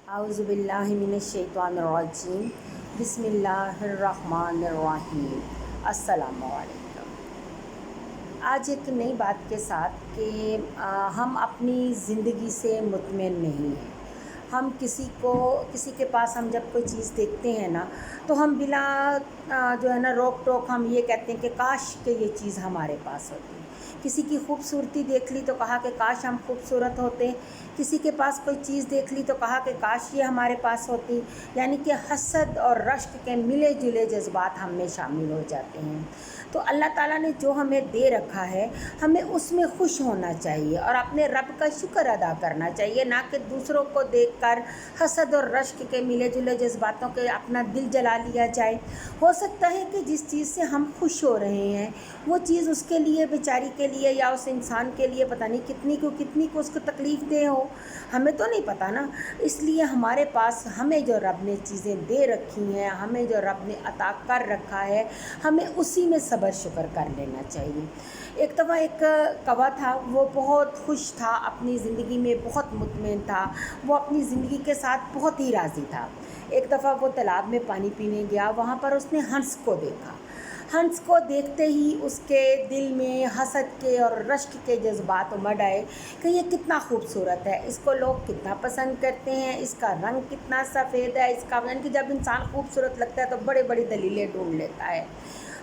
اعوذ باللہ من الشیطان الرجیم بسم اللہ الرحمن الرحیم۔ السلام علیکم۔ آج ایک نئی بات کے ساتھ کہ ہم اپنی زندگی سے مطمئن نہیں ہیں۔ ہم کسی کے پاس ہم جب کوئی چیز دیکھتے ہیں نا تو ہم بلا روک ٹوک ہم یہ کہتے ہیں کہ کاش کہ یہ چیز ہمارے پاس ہوتی۔ کسی کی خوبصورتی دیکھ لی تو کہا کہ کاش ہم خوبصورت ہوتے، کسی کے پاس کوئی چیز دیکھ لی تو کہا کہ کاش یہ ہمارے پاس ہوتی۔ یعنی کہ حسد اور رشک کے ملے جلے جذبات ہم میں شامل ہو جاتے ہیں۔ تو اللہ تعالیٰ نے جو ہمیں دے رکھا ہے ہمیں اس میں خوش ہونا چاہیے اور اپنے رب کا شکر ادا کرنا چاہیے، نہ کہ دوسروں کو دیکھ کر حسد اور رشک کے ملے جلے جذباتوں کے اپنا دل جلا لیا جائے۔ ہو سکتا ہے کہ جس چیز سے ہم خوش ہو رہے ہیں وہ چیز اس کے لیے بیچاری کے لیے یا اس انسان کے لیے پتہ نہیں کتنی کو اس کو تکلیف دہ ہو، ہمیں تو نہیں پتہ نا۔ اس لیے ہمارے پاس ہمیں جو رب نے چیزیں دے رکھی ہیں، ہمیں جو رب نے عطا کر رکھا ہے، ہمیں اسی میں صبر شکر کر لینا چاہیے۔ ایک دفعہ ایک کوا تھا، وہ بہت خوش تھا، اپنی زندگی میں بہت مطمئن تھا، وہ اپنی زندگی کے ساتھ بہت ہی راضی تھا۔ ایک دفعہ وہ تالاب میں پانی پینے گیا، وہاں پر اس نے ہنس کو دیکھا۔ ہنس کو دیکھتے ہی اس کے دل میں حسد کے اور رشک کے جذبات امڑ آئے کہ یہ کتنا خوبصورت ہے، اس کو لوگ کتنا پسند کرتے ہیں، اس کا رنگ کتنا سفید ہے، اس کا یعنی کہ جب انسان خوبصورت لگتا ہے تو بڑی بڑی دلیلیں ڈھونڈ لیتا ہے۔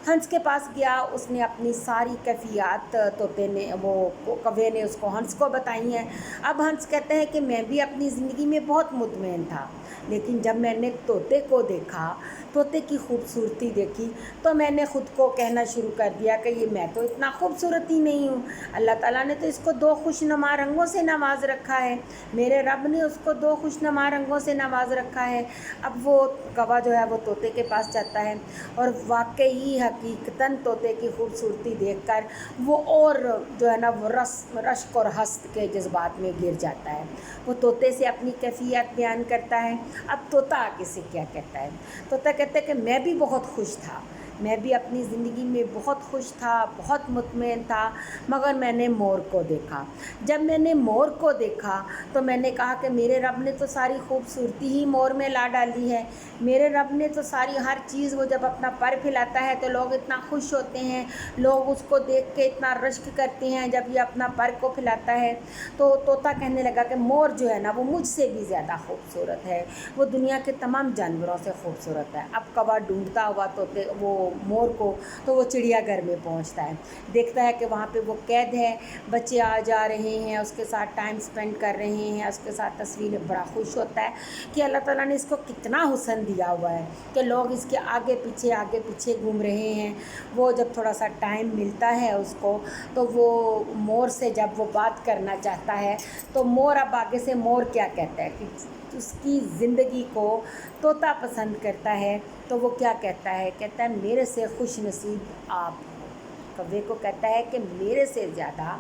ہنس کے پاس گیا، اس نے اپنی ساری کیفیات کوے نے اس کو ہنس کو بتائی ہیں۔ اب ہنس کہتے ہیں کہ میں بھی اپنی زندگی میں بہت مطمئن تھا، لیکن جب میں نے طوطے کو دیکھا، طوطے کی خوبصورتی دیکھی، تو میں نے خود کو کہنا شروع کر دیا کہ یہ میں تو اتنا خوبصورت ہی نہیں ہوں۔ اللہ تعالیٰ نے تو اس کو دو خوش نما رنگوں سے نواز رکھا ہے، میرے رب نے اس کو دو خوش نما رنگوں سے نواز رکھا ہے۔ اب وہ کوا جو ہے وہ طوطے کے پاس جاتا ہے اور واقعی حقیقتاً طوطے کی خوبصورتی دیکھ کر وہ اور وہ رشک اور حسد کے جذبات میں گر جاتا ہے۔ وہ طوطے سے اپنی کیفیت بیان کرتا ہے۔ اب طوطا آگے سے کیا کہتا ہے؟ طوطا کہتا ہے کہ میں بھی بہت خوش تھا، میں بھی اپنی زندگی میں بہت خوش تھا، بہت مطمئن تھا، مگر میں نے مور کو دیکھا۔ جب میں نے مور کو دیکھا تو میں نے کہا کہ میرے رب نے تو ساری خوبصورتی ہی مور میں لا ڈالی ہے، میرے رب نے تو ساری ہر چیز، وہ جب اپنا پر پھیلاتا ہے تو لوگ اتنا خوش ہوتے ہیں، لوگ اس کو دیکھ کے اتنا رشک کرتے ہیں جب یہ اپنا پر کو پھیلاتا ہے۔ تو طوطا کہنے لگا کہ مور جو ہے نا وہ مجھ سے بھی زیادہ خوبصورت ہے، وہ دنیا کے تمام جانوروں سے خوبصورت ہے۔ اب کوا ڈھونڈتا ہوا وہ مور کو، تو وہ چڑیا گھر میں پہنچتا ہے، دیکھتا ہے کہ وہاں پہ وہ قید ہے، بچے آ جا رہے ہیں، اس کے ساتھ ٹائم سپینڈ کر رہے ہیں، اس کے ساتھ تصویریں، بڑا خوش ہوتا ہے کہ اللہ تعالیٰ نے اس کو کتنا حسن دیا ہوا ہے کہ لوگ اس کے آگے پیچھے گھوم رہے ہیں۔ وہ جب تھوڑا سا ٹائم ملتا ہے اس کو تو وہ مور سے جب وہ بات کرنا چاہتا ہے تو مور اب آگے سے مور کیا کہتا ہے کہ اس کی زندگی کو طوطا پسند کرتا ہے، تو وہ کیا کہتا ہے؟ کہتا ہے میرے سے خوش نصیب آپ ہو۔ کوے کو کہتا ہے کہ میرے سے زیادہ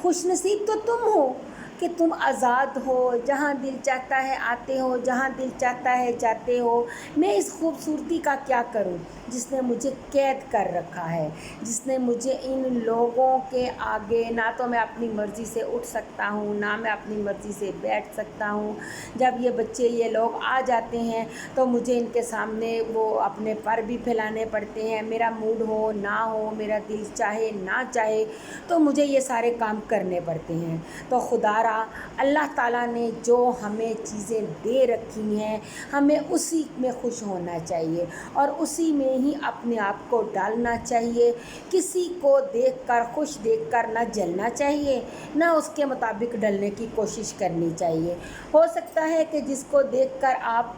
خوش نصیب تو تم ہو کہ تم آزاد ہو، جہاں دل چاہتا ہے آتے ہو، جہاں دل چاہتا ہے جاتے ہو۔ میں اس خوبصورتی کا کیا کروں جس نے مجھے قید کر رکھا ہے، جس نے مجھے ان لوگوں کے آگے نہ تو میں اپنی مرضی سے اٹھ سکتا ہوں، نہ میں اپنی مرضی سے بیٹھ سکتا ہوں۔ جب یہ بچے یہ لوگ آ جاتے ہیں تو مجھے ان کے سامنے وہ اپنے پر بھی پھیلانے پڑتے ہیں، میرا موڈ ہو نہ ہو، میرا دل چاہے نہ چاہے تو مجھے یہ سارے کام کرنے پڑتے ہیں۔ تو خدا را اللہ تعالیٰ نے جو ہمیں چیزیں دے رکھی ہیں ہمیں اسی میں خوش ہونا چاہیے اور اسی میں ہی اپنے آپ کو ڈالنا چاہیے۔ کسی کو دیکھ کر خوش دیکھ کر نہ جلنا چاہیے، نہ اس کے مطابق ڈلنے کی کوشش کرنی چاہیے۔ ہو سکتا ہے کہ جس کو دیکھ کر آپ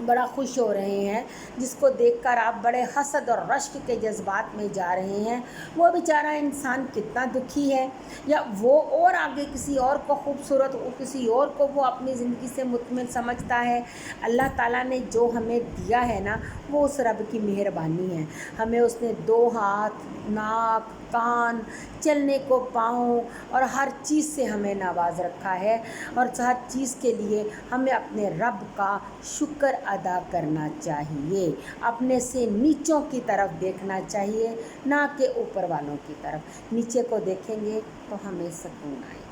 بڑا خوش ہو رہے ہیں، جس کو دیکھ کر آپ بڑے حسد اور رشک کے جذبات میں جا رہے ہیں، وہ بیچارہ انسان کتنا دکھی ہے، یا وہ اور آگے کسی اور کو خوبصورت، کسی اور کو وہ اپنی زندگی سے مطمئن سمجھتا ہے۔ اللہ تعالیٰ نے جو ہمیں دیا ہے نا وہ اس رب کی مہربانی ہے۔ ہمیں اس نے دو ہاتھ، ناک، کان، چلنے کو پاؤں اور ہر چیز سے ہمیں نواز رکھا ہے، اور ہر چیز کے لیے ہمیں اپنے رب کا شکر ادا کرنا چاہیے۔ اپنے سے نیچوں کی طرف دیکھنا چاہیے، نہ کہ اوپر والوں کی طرف۔ نیچے کو دیکھیں گے تو ہمیں سکون آئے گا۔